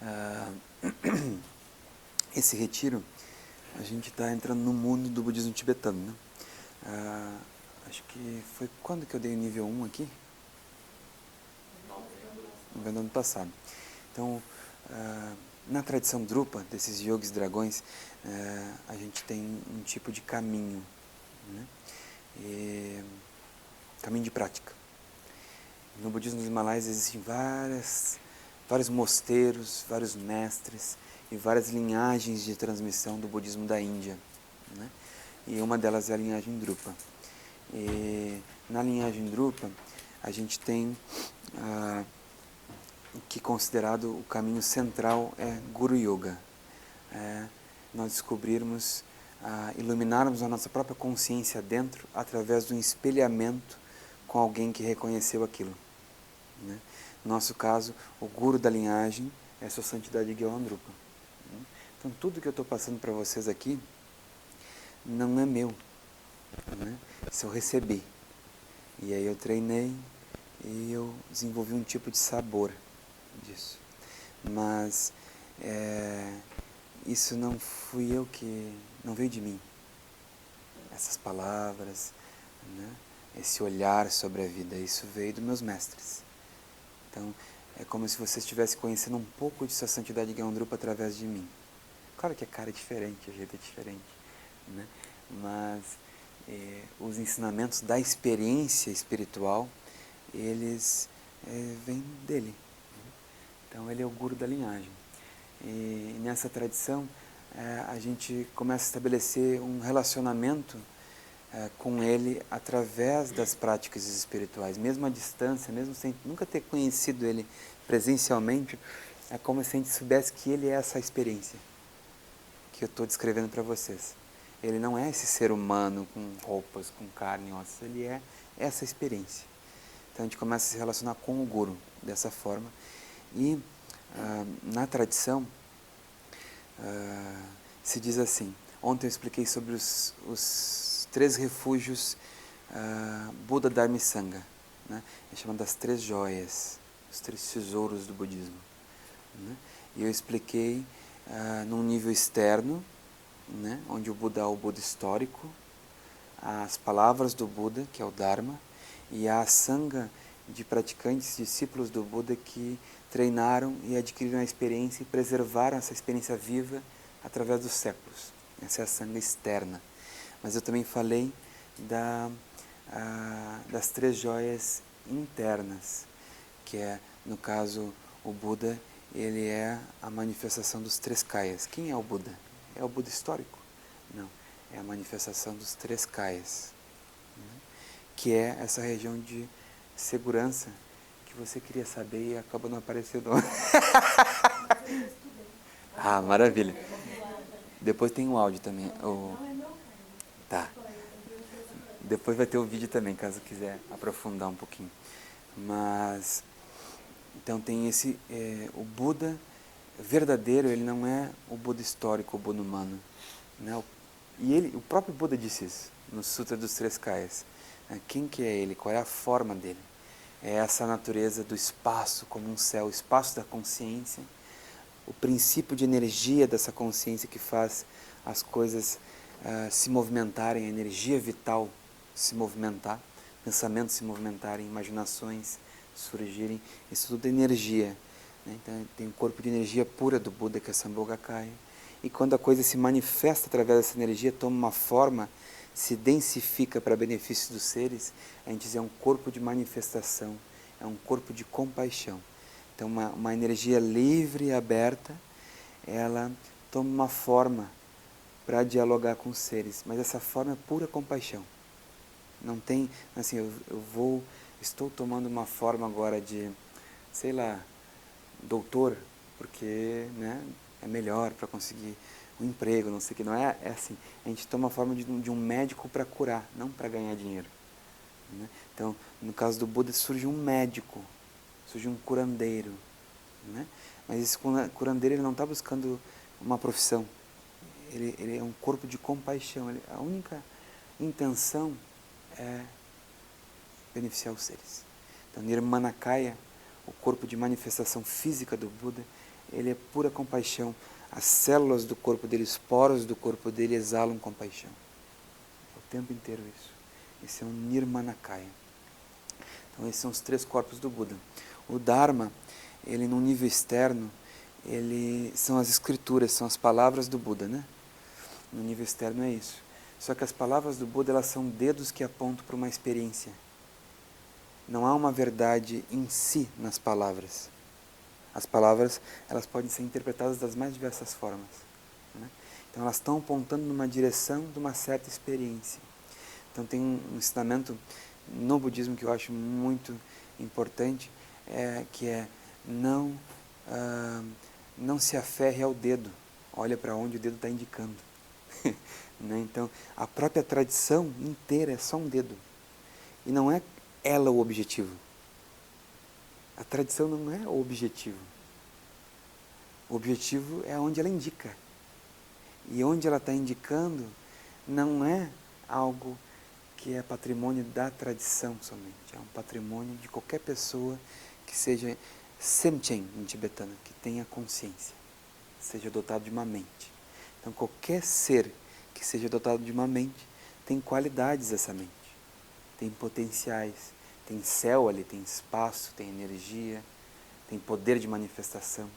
Ah, esse retiro, a gente está entrando no mundo do budismo tibetano, né? Acho que foi quando que eu dei o nível 1 aqui? No ano passado. Então, na tradição Drupa, desses yogis dragões, a gente tem um tipo de caminho, né? Caminho de prática. No budismo dos Himalaias existem vários mosteiros, vários mestres e várias linhagens de transmissão do budismo da Índia, né? E uma delas é a linhagem Drupa. E na linhagem Drupa, a gente tem o que é considerado o caminho central é Guru Yoga. Nós descobrirmos, iluminarmos a nossa própria consciência dentro através do espelhamento com alguém que reconheceu aquilo, né? No nosso caso, o guru da linhagem é a Sua Santidade Gyeollon Drupa, né? Então, tudo que eu estou passando para vocês aqui não é meu, né? Isso eu recebi. E aí eu treinei e eu desenvolvi um tipo de sabor disso. Mas isso não fui eu não veio de mim. Essas palavras, né? Esse olhar sobre a vida, isso veio dos meus mestres. Então, é como se você estivesse conhecendo um pouco de Sua Santidade Gyeollon Drupa através de mim. Claro que a cara é diferente, a jeito é diferente, né? Mas os ensinamentos da experiência espiritual, eles vêm dele. Então, ele é o guru da linhagem. E nessa tradição, a gente começa a estabelecer um relacionamento com ele através das práticas espirituais, mesmo à distância, mesmo sem nunca ter conhecido ele presencialmente, é como se a gente soubesse que ele é essa experiência que eu estou descrevendo para vocês. Ele não é esse ser humano com roupas, com carne e ossos, ele é essa experiência. Então a gente começa a se relacionar com o Guru dessa forma. E na tradição se diz assim, ontem eu expliquei sobre os 3 refúgios Buda, Dharma e Sangha, né? É chamado das 3 joias, os 3 tesouros do budismo, né? E eu expliquei num nível externo, né? Onde o Buda é o Buda histórico, as palavras do Buda, que é o Dharma, e a Sangha de praticantes, discípulos do Buda que treinaram e adquiriram a experiência e preservaram essa experiência viva através dos séculos. Essa é a Sangha externa. Mas eu também falei das 3 joias internas, que é, no caso, o Buda, ele é a manifestação dos 3 kayas. Quem é o Buda? É o Buda histórico? Não, é a manifestação dos 3 kayas, né? Que é essa região de segurança que você queria saber e acabou não aparecendo. Maravilha. Depois tem um áudio também. Tá. Depois vai ter o vídeo também, caso quiser aprofundar um pouquinho. Mas, então tem o Buda verdadeiro, ele não é o Buda histórico, o Buda humano, né? E o próprio Buda disse isso, no Sutra dos 3 Kayas. Quem que é ele? Qual é a forma dele? É essa natureza do espaço como um céu, o espaço da consciência, o princípio de energia dessa consciência que faz as coisas se movimentarem, a energia vital se movimentar, pensamentos se movimentarem, imaginações surgirem, isso tudo é energia, né? Então tem o corpo de energia pura do Buda, que é Sambhogakaya, e quando a coisa se manifesta através dessa energia, toma uma forma, se densifica para benefício dos seres, a gente diz é um corpo de manifestação, é um corpo de compaixão. Então uma energia livre e aberta, ela toma uma forma para dialogar com os seres, mas essa forma é pura compaixão. Não tem, assim, estou tomando uma forma agora de, sei lá, doutor, porque, né, é melhor para conseguir um emprego, não sei o que, não é assim. A gente toma a forma de um médico para curar, não para ganhar dinheiro, né? Então, no caso do Buda, surge um médico, surge um curandeiro, né? Mas esse curandeiro, ele não está buscando uma profissão, ele é um corpo de compaixão, a única intenção é beneficiar os seres. Então, Nirmanakaya, o corpo de manifestação física do Buda, ele é pura compaixão. As células do corpo dele, os poros do corpo dele exalam compaixão. O tempo inteiro isso. Esse é um Nirmanakaya. Então esses são os 3 corpos do Buda. O Dharma, ele num nível externo, ele são as escrituras, são as palavras do Buda, né? No nível externo é isso. Só que as palavras do Buda, elas são dedos que apontam para uma experiência. Não há uma verdade em si nas palavras. As palavras, elas podem ser interpretadas das mais diversas formas, né? Então elas estão apontando numa direção de uma certa experiência. Então tem um ensinamento no budismo que eu acho muito importante, que é não se aferre ao dedo, olha para onde o dedo está indicando. Né? Então a própria tradição inteira é só um dedo. E não é ela o objetivo. A tradição não é o objetivo. O objetivo é onde ela indica. E onde ela está indicando não é algo que é patrimônio da tradição somente. É um patrimônio de qualquer pessoa que seja semchen em tibetano, que tenha consciência, seja dotado de uma mente. Então qualquer ser que seja dotado de uma mente tem qualidades dessa mente. Tem potenciais. Tem céu ali, tem espaço, tem energia, tem poder de manifestação,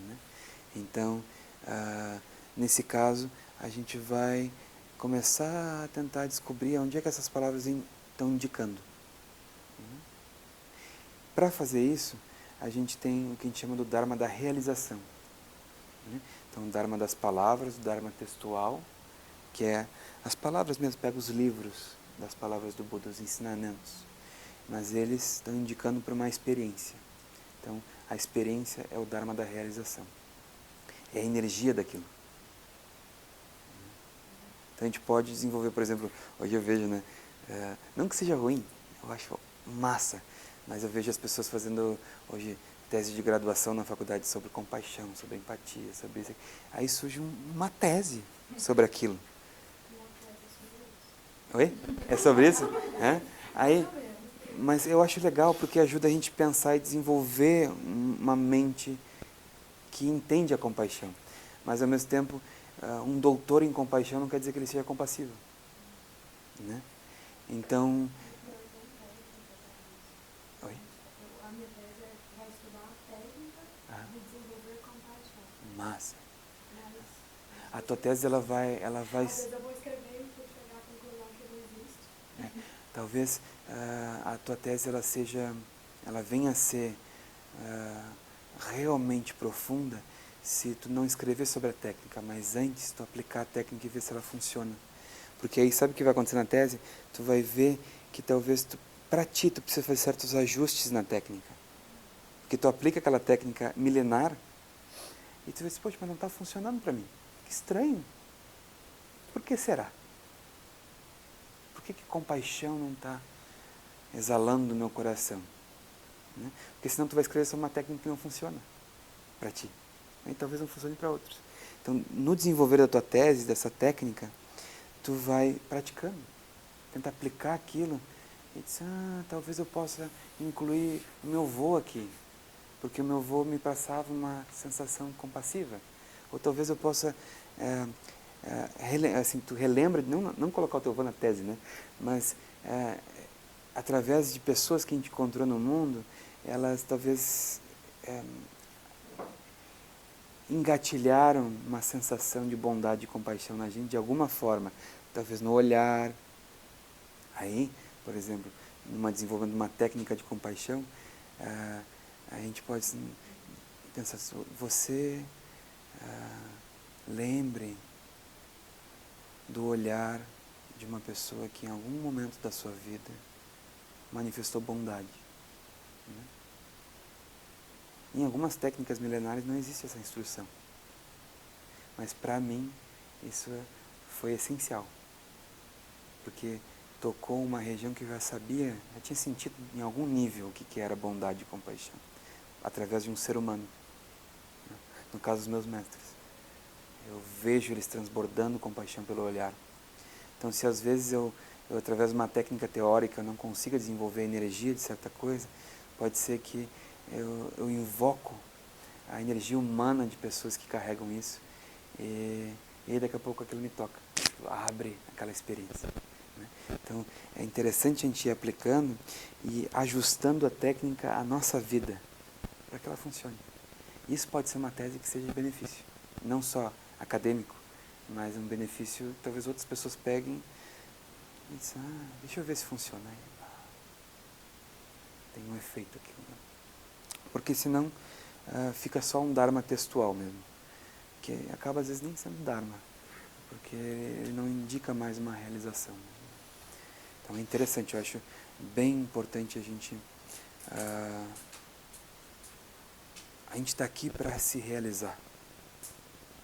né? Então, nesse caso, a gente vai começar a tentar descobrir onde é que essas palavras estão indicando. Para fazer isso, a gente tem o que a gente chama do Dharma da realização, né? Então, o Dharma das palavras, o Dharma textual, que é as palavras mesmo, pega os livros das palavras do Buda, os ensinamentos. Mas eles estão indicando para uma experiência. Então, a experiência é o Dharma da realização. É a energia daquilo. Então, a gente pode desenvolver, por exemplo, hoje eu vejo, né, não que seja ruim, eu acho massa, mas eu vejo as pessoas fazendo hoje tese de graduação na faculdade sobre compaixão, sobre empatia, sobre isso. Aí surge uma tese sobre aquilo. Oi? É sobre isso? Aí... Mas eu acho legal porque ajuda a gente a pensar e desenvolver uma mente que entende a compaixão. Mas, ao mesmo tempo, um doutor em compaixão não quer dizer que ele seja compassivo, né? Então... Oi? A minha tese vai estudar a técnica de desenvolver compaixão. Massa. A tua tese, ela vai... Às vezes eu vou escrever e vou chegar à conclusão que não existe. Talvez a tua tese ela venha a ser realmente profunda se tu não escrever sobre a técnica, mas antes tu aplicar a técnica e ver se ela funciona. Porque aí sabe o que vai acontecer na tese? Tu vai ver que talvez para ti tu precisa fazer certos ajustes na técnica. Porque tu aplica aquela técnica milenar e tu vê assim, poxa, mas não está funcionando para mim. Que estranho. Por que será? Por que compaixão não está exalando do meu coração? Né? Porque senão tu vai escrever sobre uma técnica que não funciona para ti. E talvez não funcione para outros. Então, no desenvolver da tua tese, dessa técnica, tu vai praticando. Tenta aplicar aquilo e diz, talvez eu possa incluir o meu vô aqui. Porque o meu vô me passava uma sensação compassiva. Ou talvez eu possa... assim, tu relembra, não colocar o teu vô na tese, né? Mas através de pessoas que a gente encontrou no mundo, elas talvez engatilharam uma sensação de bondade e compaixão na gente de alguma forma, talvez no olhar. Aí, por exemplo, desenvolvendo uma técnica de compaixão, a gente pode pensar, você lembre do olhar de uma pessoa que em algum momento da sua vida manifestou bondade. Né? Em algumas técnicas milenares não existe essa instrução. Mas para mim isso foi essencial. Porque tocou uma região que eu já sabia, já tinha sentido em algum nível o que era bondade e compaixão. Através de um ser humano. Né? No caso dos meus mestres. Eu vejo eles transbordando compaixão pelo olhar. Então, se às vezes eu através de uma técnica teórica, não consiga desenvolver a energia de certa coisa, pode ser que eu invoco a energia humana de pessoas que carregam isso. E aí daqui a pouco aquilo me toca, abre aquela experiência. Né? Então é interessante a gente ir aplicando e ajustando a técnica à nossa vida, para que ela funcione. Isso pode ser uma tese que seja de benefício, não só acadêmico, mas um benefício que talvez outras pessoas peguem e dizem, deixa eu ver se funciona. Tem um efeito aqui. Né? Porque senão fica só um Dharma textual mesmo, que acaba às vezes nem sendo Dharma, porque ele não indica mais uma realização. Então é interessante, eu acho bem importante a gente está aqui para se realizar,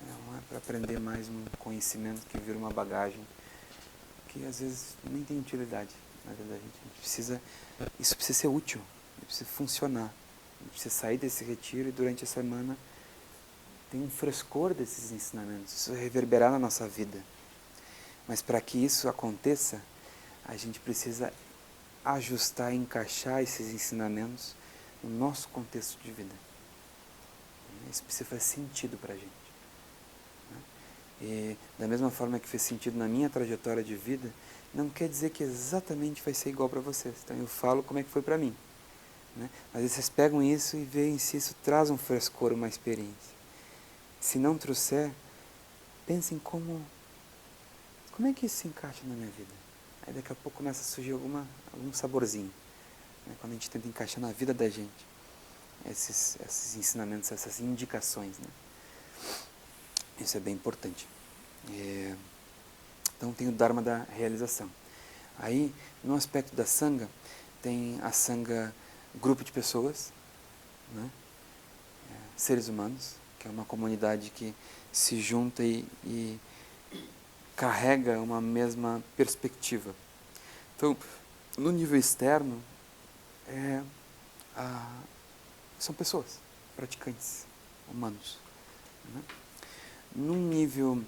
não é para aprender mais um conhecimento que vira uma bagagem que às vezes nem tem utilidade. Na verdade, a gente precisa, isso precisa ser útil, precisa funcionar, a gente precisa sair desse retiro e durante a semana tem um frescor desses ensinamentos, isso reverberar na nossa vida. Mas para que isso aconteça, a gente precisa ajustar e encaixar esses ensinamentos no nosso contexto de vida. Isso precisa fazer sentido para a gente. E da mesma forma que fez sentido na minha trajetória de vida, não quer dizer que exatamente vai ser igual para vocês. Então eu falo como é que foi para mim. Né? Mas vocês pegam isso e veem se isso traz um frescor, uma experiência. Se não trouxer, pensem como é que isso se encaixa na minha vida. Aí daqui a pouco começa a surgir algum saborzinho. Né? Quando a gente tenta encaixar na vida da gente esses ensinamentos, essas indicações. Né? Isso é bem importante. Então tem o Dharma da realização. Aí, no aspecto da Sangha, tem a Sangha grupo de pessoas, né? Seres humanos, que é uma comunidade que se junta e carrega uma mesma perspectiva. Então, no nível externo, são pessoas, praticantes, humanos. Né? Num nível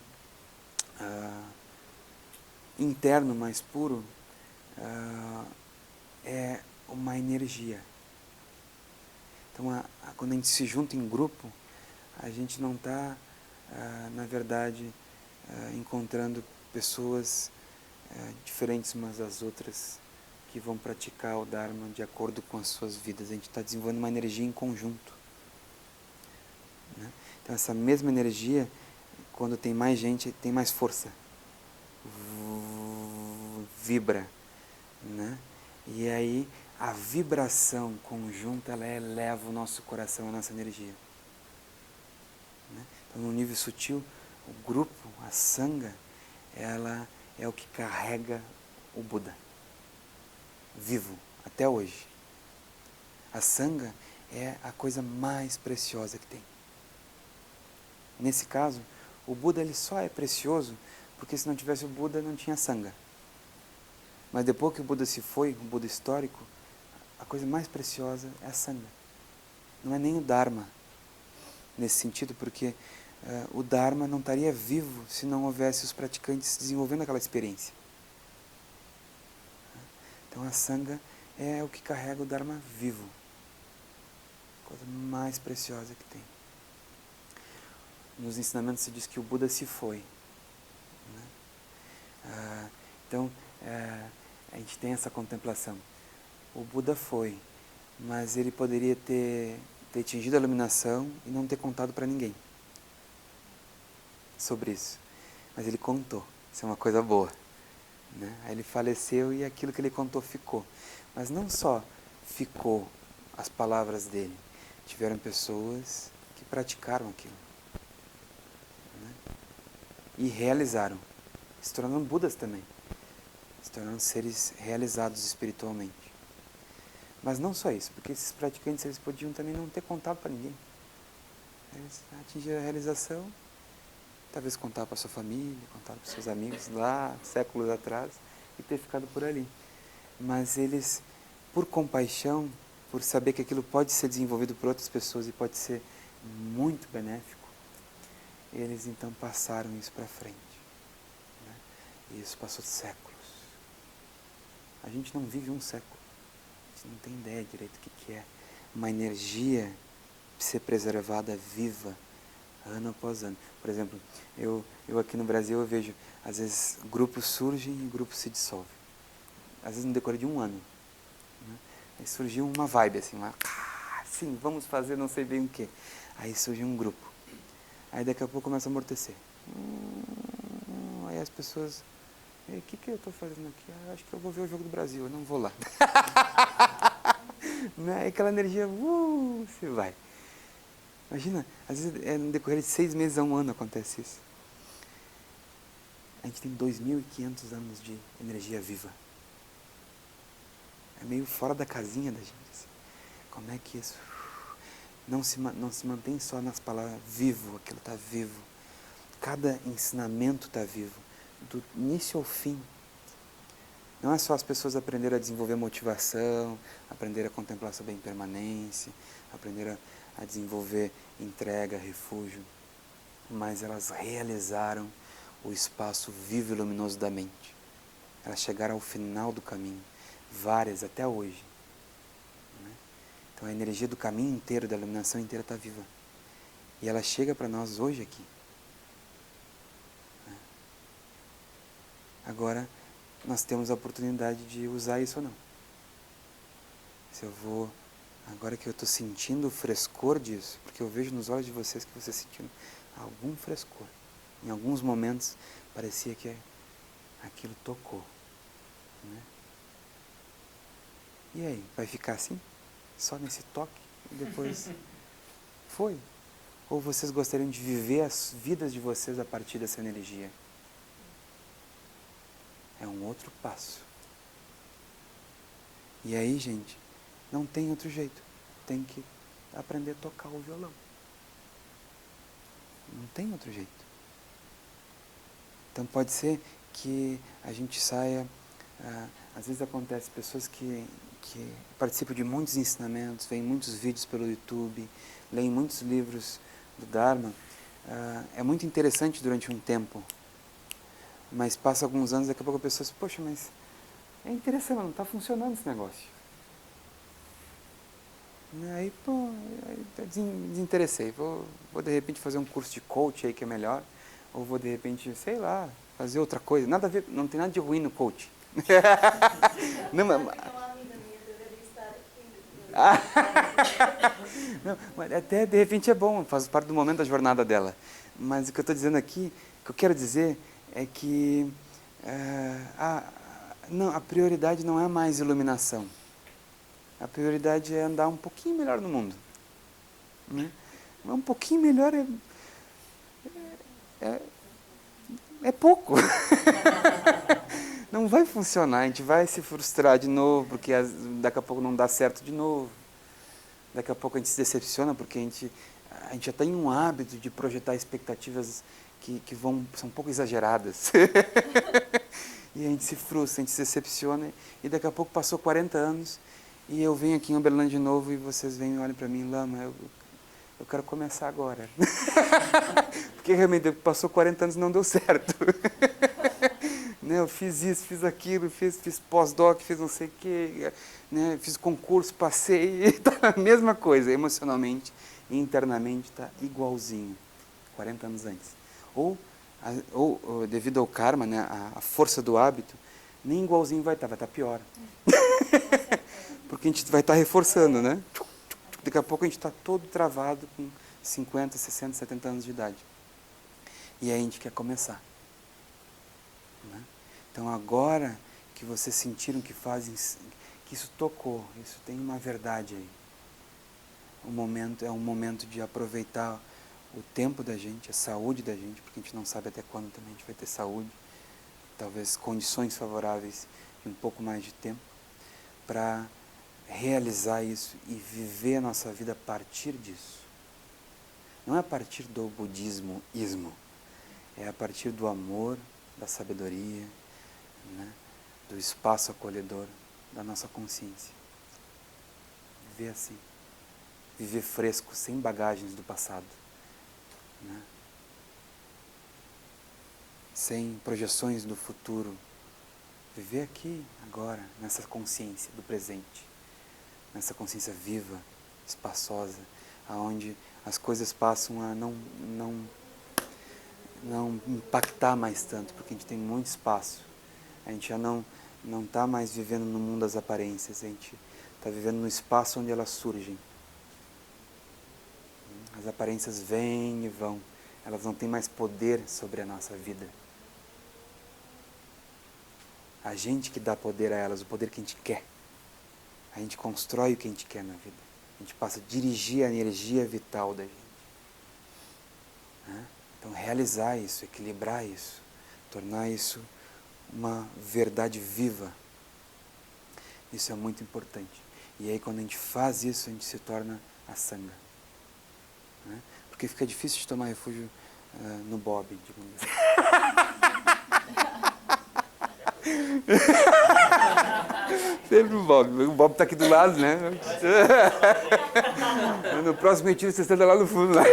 interno mais puro, é uma energia. Então, quando a gente se junta em grupo, a gente não está, na verdade, encontrando pessoas diferentes umas das outras que vão praticar o Dharma de acordo com as suas vidas. A gente está desenvolvendo uma energia em conjunto. Né? Então, essa mesma energia, quando tem mais gente, tem mais força. Vibra. Né? E aí, a vibração conjunta, ela eleva o nosso coração, a nossa energia. Né? Então, no nível sutil, o grupo, a Sangha, ela é o que carrega o Buda. Vivo, até hoje. A Sangha é a coisa mais preciosa que tem. Nesse caso, o Buda ele só é precioso porque se não tivesse o Buda, não tinha Sangha. Mas depois que o Buda se foi, o Buda histórico, a coisa mais preciosa é a Sangha. Não é nem o Dharma, nesse sentido, porque o Dharma não estaria vivo se não houvesse os praticantes desenvolvendo aquela experiência. Então a Sangha é o que carrega o Dharma vivo. A coisa mais preciosa que tem. Nos ensinamentos se diz que o Buda se foi. Né? Então, a gente tem essa contemplação. O Buda foi, mas ele poderia ter atingido a iluminação e não ter contado para ninguém sobre isso. Mas ele contou. Isso é uma coisa boa. Né? Aí ele faleceu e aquilo que ele contou ficou. Mas não só ficou as palavras dele. Tiveram pessoas que praticaram aquilo. Né? E realizaram. Se tornaram Budas também. Se tornaram seres realizados espiritualmente. Mas não só isso, porque esses praticantes eles podiam também não ter contado para ninguém. Eles atingiram a realização, talvez contar para sua família, contar para seus amigos lá, séculos atrás, e ter ficado por ali. Mas eles, por compaixão, por saber que aquilo pode ser desenvolvido por outras pessoas e pode ser muito benéfico, eles então passaram isso para frente. Né? E isso passou séculos. A gente não vive um século. A gente não tem ideia direito do que é uma energia ser preservada viva, ano após ano. Por exemplo, eu aqui no Brasil eu vejo, às vezes, grupos surgem e grupos se dissolvem. Às vezes no decorrer de um ano. Né? Aí surgiu uma vibe, assim, sim, vamos fazer não sei bem o quê. Aí surge um grupo. Aí daqui a pouco começa a amortecer. Aí as pessoas, o que eu estou fazendo aqui? Acho que eu vou ver o jogo do Brasil, eu não vou lá. Aí aquela energia, você vai. Imagina, às vezes no decorrer de 6 meses a um ano acontece isso. A gente tem 2.500 anos de energia viva. É meio fora da casinha da gente. Assim. Como é que isso não se mantém só nas palavras vivo, aquilo está vivo. Cada ensinamento está vivo, do início ao fim. Não é só as pessoas aprenderem a desenvolver motivação, aprender a contemplar sua impermanência, aprender a desenvolver entrega, refúgio, mas elas realizaram o espaço vivo e luminoso da mente. Elas chegaram ao final do caminho, várias até hoje. Né? Então a energia do caminho inteiro, da iluminação inteira está viva. E ela chega para nós hoje aqui. Né? Agora, nós temos a oportunidade de usar isso ou não. Se eu vou, agora que eu estou sentindo o frescor disso, porque eu vejo nos olhos de vocês que vocês sentiram algum frescor. Em alguns momentos parecia que aquilo tocou. Né? E aí, vai ficar assim? Só nesse toque? E depois foi? Ou vocês gostariam de viver as vidas de vocês a partir dessa energia? É um outro passo. E aí, gente, não tem outro jeito. Tem que aprender a tocar o violão. Não tem outro jeito. Então pode ser que a gente saia... às vezes acontece pessoas que participam de muitos ensinamentos, veem muitos vídeos pelo YouTube, leem muitos livros do Dharma. É muito interessante durante um tempo. Mas passa alguns anos, daqui a pouco a pessoa diz, poxa, mas é interessante, não está funcionando esse negócio. Aí, desinteressei. Vou de repente fazer um curso de coach aí que é melhor. Ou vou de repente, sei lá, fazer outra coisa. Nada a ver, não tem nada de ruim no coach. Não, não, mas até de repente é bom, faz parte do momento da jornada dela. Mas o que eu estou dizendo aqui, o que eu quero dizer é que a prioridade não é mais iluminação. A prioridade é andar um pouquinho melhor no mundo. Né? Um pouquinho melhor é pouco. Não vai funcionar, a gente vai se frustrar de novo, porque daqui a pouco não dá certo de novo. Daqui a pouco a gente se decepciona, porque a gente já tem um hábito de projetar expectativas que são um pouco exageradas. E a gente se frustra, a gente se decepciona, e daqui a pouco passou 40 anos, e eu venho aqui em Uberlândia de novo, e vocês vêm e olham para mim, Lama, eu quero começar agora. Porque realmente passou 40 anos e não deu certo. Né, eu fiz isso, fiz aquilo, fiz pós-doc, fiz não sei o quê, né, fiz concurso, passei, está a mesma coisa, emocionalmente e internamente está igualzinho, 40 anos antes. Ou devido ao karma, né, a força do hábito, nem igualzinho vai estar pior. Porque a gente vai estar reforçando, né? Daqui a pouco a gente está todo travado com 50, 60, 70 anos de idade. E aí a gente quer começar. Né? Então agora que vocês sentiram que isso tocou, isso tem uma verdade aí. É um momento de aproveitar o tempo da gente, a saúde da gente, porque a gente não sabe até quando também a gente vai ter saúde, talvez condições favoráveis e um pouco mais de tempo, para realizar isso e viver a nossa vida a partir disso. Não é a partir do budismo-ismo, é a partir do amor, da sabedoria, né, do espaço acolhedor da nossa consciência. Viver assim. Viver fresco, sem bagagens do passado. Né? Sem projeções do futuro. Viver aqui, agora, nessa consciência do presente. Nessa consciência viva, espaçosa. onde as coisas passam a não impactar mais tanto, porque a gente tem muito espaço. A gente já não está mais vivendo no mundo das aparências, a gente está vivendo no espaço onde elas surgem. As aparências vêm e vão, elas não têm mais poder sobre a nossa vida. A gente que dá poder a elas, o poder que a gente quer. A gente constrói o que a gente quer na vida. A gente passa a dirigir a energia vital da gente. Então, realizar isso, equilibrar isso, tornar isso uma verdade viva. Isso é muito importante. E aí, quando a gente faz isso, a gente se torna a sangha. Porque fica difícil de tomar refúgio no Bob, digamos assim. Sempre o Bob está aqui do lado, né? No próximo retiro você está lá no fundo. Lá.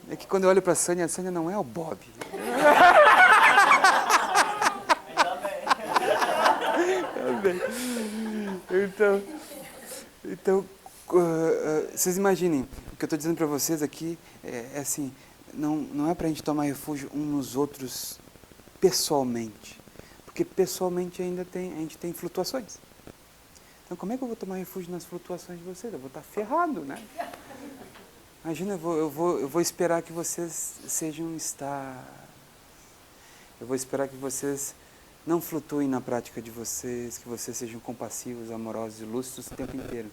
É que quando eu olho para a Sânia não é o Bob. Então, vocês imaginem, o que eu estou dizendo para vocês aqui é assim, não é para a gente tomar refúgio uns nos outros pessoalmente, porque pessoalmente a gente tem flutuações. Então, como é que eu vou tomar refúgio nas flutuações de vocês? Eu vou estar ferrado, né? Imagina, eu vou esperar que vocês sejam estáveis. Eu vou esperar que vocês não flutuem na prática de vocês, que vocês sejam compassivos, amorosos e lúcidos o tempo inteiro.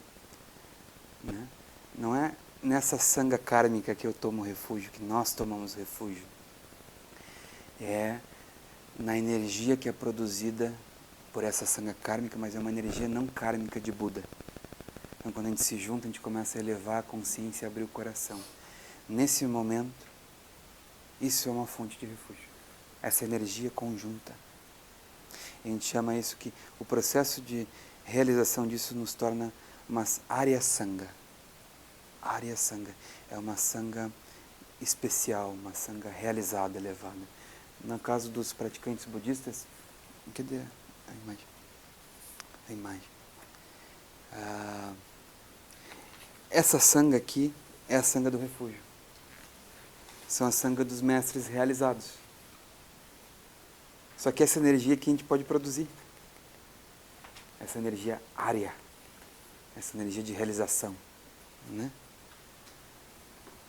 Né? Não é nessa sangha kármica que eu tomo refúgio, que nós tomamos refúgio. É na energia que é produzida por essa sangha kármica, mas é uma energia não kármica de Buda. Então, quando a gente se junta, a gente começa a elevar a consciência e abrir o coração. Nesse momento, isso é uma fonte de refúgio. Essa energia conjunta. A gente chama isso que o processo de realização disso nos torna uma Arya Sangha. Arya Sangha é uma sangha especial, uma sangha realizada, elevada. No caso dos praticantes budistas, cadê a imagem? A imagem. Essa sangha aqui é a sangha do refúgio. São a sangha dos mestres realizados. Só que essa energia que a gente pode produzir. Essa energia área. Essa energia de realização. Né?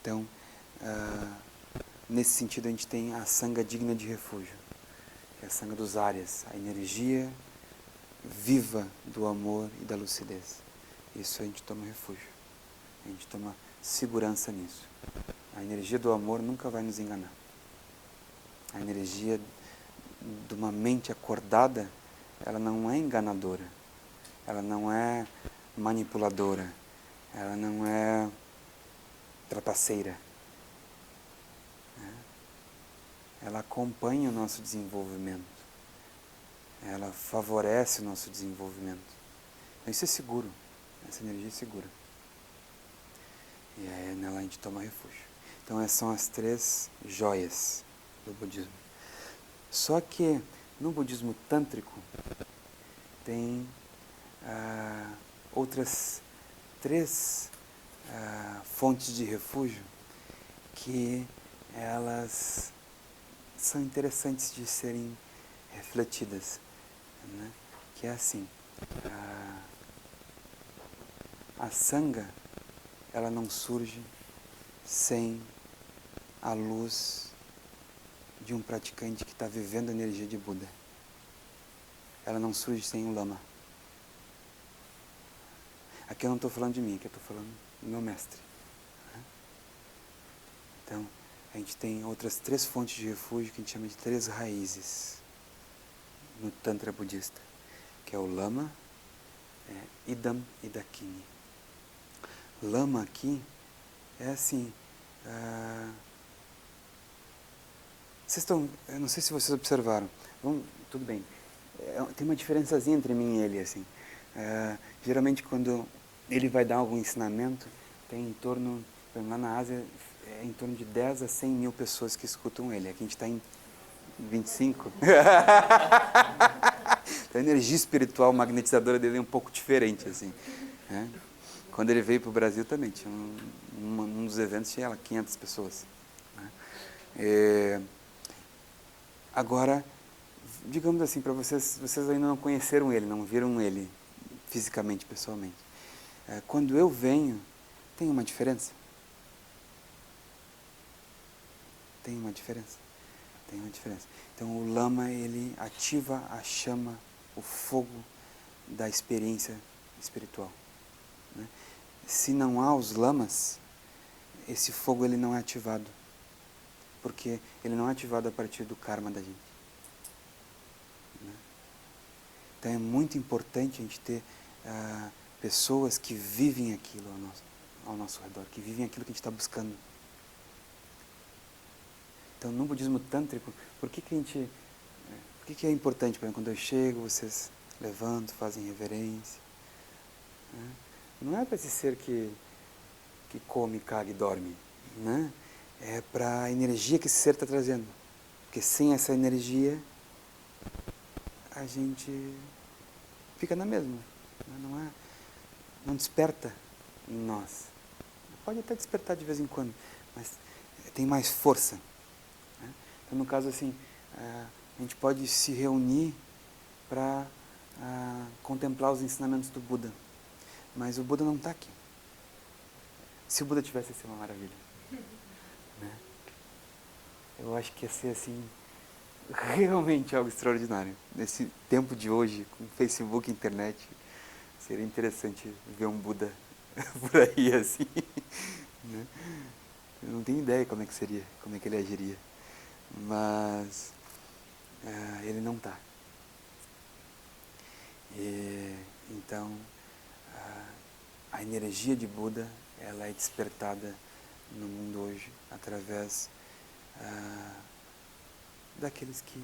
Então, nesse sentido a gente tem a sangha digna de refúgio. Que é a sangha dos áreas. A energia viva do amor e da lucidez. Isso a gente toma refúgio. A gente toma segurança nisso. A energia do amor nunca vai nos enganar. A energia de uma mente acordada, ela não é enganadora. Ela não é manipuladora. Ela não é trapaceira. Ela acompanha o nosso desenvolvimento. Ela favorece o nosso desenvolvimento. Então, isso é seguro. Essa energia é segura. E aí nela a gente toma refúgio. Então essas são as 3 joias do budismo. Só que no budismo tântrico tem outras 3 fontes de refúgio que elas são interessantes de serem refletidas. Né? Que é assim, a sangha ela não surge sem a luz de um praticante que está vivendo a energia de Buda. Ela não surge sem o lama. Aqui eu não estou falando de mim, aqui eu estou falando do meu mestre. Então, a gente tem outras 3 fontes de refúgio que a gente chama de 3 raízes no Tantra budista, que é o lama, idam e dakini. Lama aqui é assim, eu não sei se vocês observaram, tudo bem, tem uma diferençazinha entre mim e ele, assim. Geralmente quando ele vai dar algum ensinamento, tem em torno, lá na Ásia, em torno de 10 a 100 mil pessoas que escutam ele. Aqui a gente está em 25. Então, a energia espiritual magnetizadora dele é um pouco diferente, assim, né? Quando ele veio para o Brasil também, tinha um dos eventos tinha lá 500 pessoas, né? Agora, digamos assim, para vocês ainda não conheceram ele, não viram ele fisicamente, pessoalmente. Quando eu venho, tem uma diferença? Tem uma diferença. Tem uma diferença. Então o lama, ele ativa a chama, o fogo da experiência espiritual, né? Se não há os lamas, esse fogo ele não é ativado, porque ele não é ativado a partir do karma da gente, né? Então é muito importante a gente ter pessoas que vivem aquilo ao nosso redor, que vivem aquilo que a gente está buscando. Então, no budismo tântrico, por que é importante para mim? Quando eu chego, vocês levantam, fazem reverência, né? Não é para esse ser que come, caga e dorme, né? É para a energia que esse ser está trazendo. Porque sem essa energia, a gente fica na mesma, né? Não desperta em nós. Pode até despertar de vez em quando, mas tem mais força. Então, no caso assim, a gente pode se reunir para contemplar os ensinamentos do Buda, mas o Buda não está aqui. Se o Buda tivesse, ia ser uma maravilha, né? Eu acho que ia ser assim, realmente algo extraordinário. Nesse tempo de hoje, com Facebook, internet, seria interessante ver um Buda por aí assim, né? Eu não tenho ideia como é que seria, como é que ele agiria. Mas ele não está. Então, a energia de Buda, ela é despertada no mundo hoje através daqueles que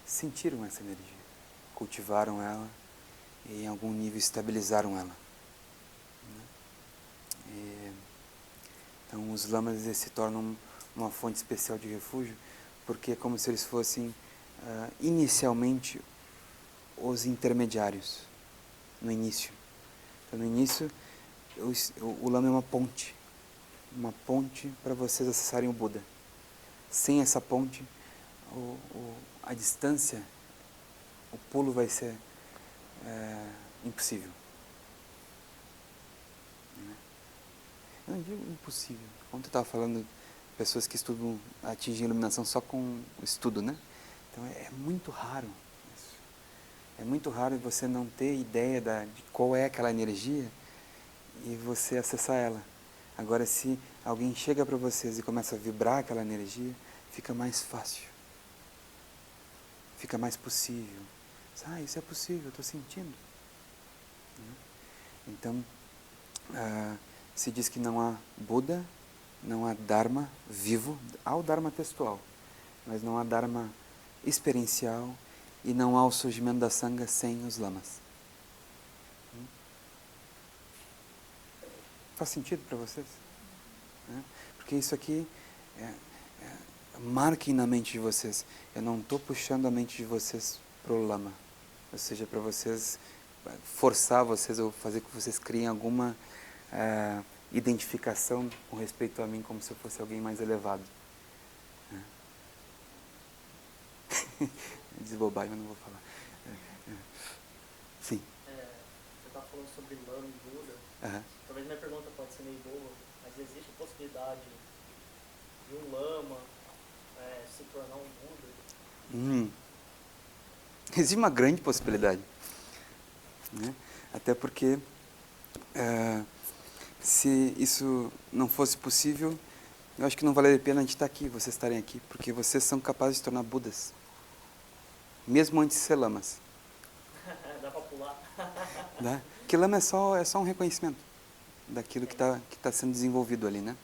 sentiram essa energia, cultivaram ela e em algum nível estabilizaram ela, né? Então os lamas se tornam uma fonte especial de refúgio, porque é como se eles fossem inicialmente os intermediários, no início. Então, no início, o lama é uma ponte para vocês acessarem o Buda. Sem essa ponte, a distância, o pulo vai ser impossível. Eu não digo impossível. Como tu estava falando, pessoas que estudam, atingem iluminação só com o estudo, né? Então é muito raro isso. É muito raro você não ter ideia de qual é aquela energia e você acessar ela. Agora, se alguém chega para vocês e começa a vibrar aquela energia, fica mais fácil. Fica mais possível. Isso é possível, eu estou sentindo. Então, se diz que não há Buda, não há Dharma vivo, há o Dharma textual, mas não há Dharma experiencial e não há o surgimento da Sangha sem os lamas. Faz sentido para vocês? Porque isso aqui marquem na mente de vocês. Eu não estou puxando a mente de vocês para o lama, ou seja, para vocês forçar vocês ou fazer com que vocês criem alguma identificação com respeito a mim como se eu fosse alguém mais elevado. Diz bobagem, mas não vou falar. Sim. Você está falando sobre lama e Buda. Talvez minha pergunta pode ser meio boa, mas existe a possibilidade de um lama se tornar um Buda? Existe uma grande possibilidade, né? Até porque se isso não fosse possível, eu acho que não valeria a pena a gente estar aqui, vocês estarem aqui, porque vocês são capazes de se tornar Budas, mesmo antes de ser lamas. Dá para pular. Dá? Porque lama é só um reconhecimento daquilo que tá sendo desenvolvido ali, né?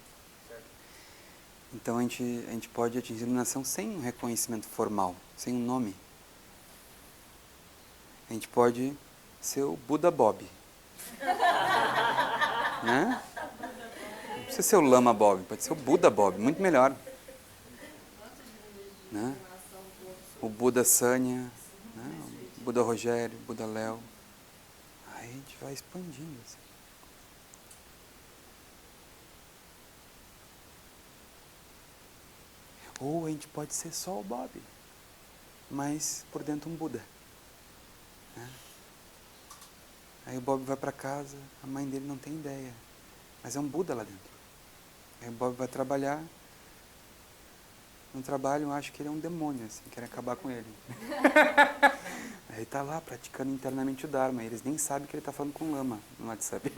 Certo. Então a gente pode atingir a iluminação sem um reconhecimento formal, sem um nome. A gente pode ser o Buda Bob. Né? Não precisa ser o Lama Bob, pode ser o Buda Bob, muito melhor. Né? O Buda Sanya, né? Buda Rogério, Buda Léo. Aí a gente vai expandindo assim. Ou a gente pode ser só o Bob, mas por dentro um Buda. Né? Aí o Bob vai para casa, a mãe dele não tem ideia, mas é um Buda lá dentro. Aí o Bob vai trabalhar, no trabalho eu acho que ele é um demônio, assim, querem acabar com ele. Aí ele está lá praticando internamente o Dharma, e eles nem sabem que ele está falando com o Lama no WhatsApp.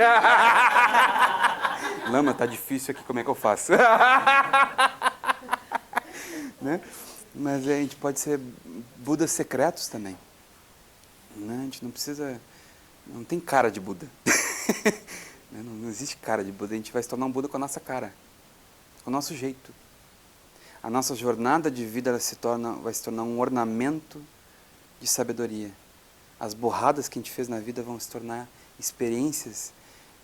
Lama, tá difícil aqui, como é que eu faço? Né? Mas a gente pode ser Budas secretos também. Né? A gente não precisa... Não tem cara de Buda. Não existe cara de Buda. A gente vai se tornar um Buda com a nossa cara. Com o nosso jeito. A nossa jornada de vida vai se tornar um ornamento de sabedoria. As borradas que a gente fez na vida vão se tornar experiências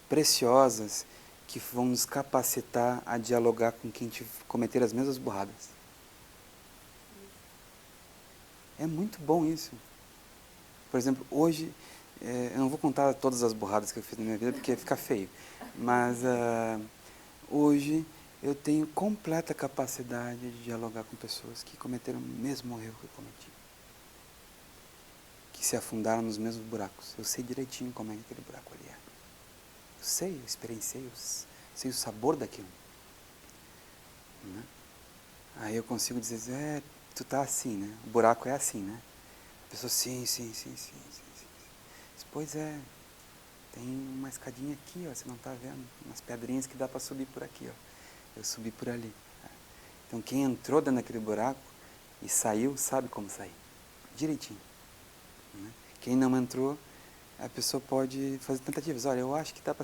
preciosas que vão nos capacitar a dialogar com quem cometer as mesmas borradas. É muito bom isso. Por exemplo, hoje, eu não vou contar todas as borradas que eu fiz na minha vida, porque fica feio. Mas hoje eu tenho completa capacidade de dialogar com pessoas que cometeram o mesmo erro que eu cometi. Que se afundaram nos mesmos buracos. Eu sei direitinho como é que aquele buraco ali é. Eu sei, eu experienciei, eu sei o sabor daquilo. Né? Aí eu consigo dizer, tu tá assim, né? O buraco é assim, né? A pessoa, sim. Pois é, tem uma escadinha aqui, ó, você não está vendo? Umas pedrinhas que dá para subir por aqui, ó. Eu subi por ali. Então quem entrou dentro daquele buraco e saiu, sabe como sair. Direitinho. Né? Quem não entrou, a pessoa pode fazer tentativas. Olha, eu acho que dá para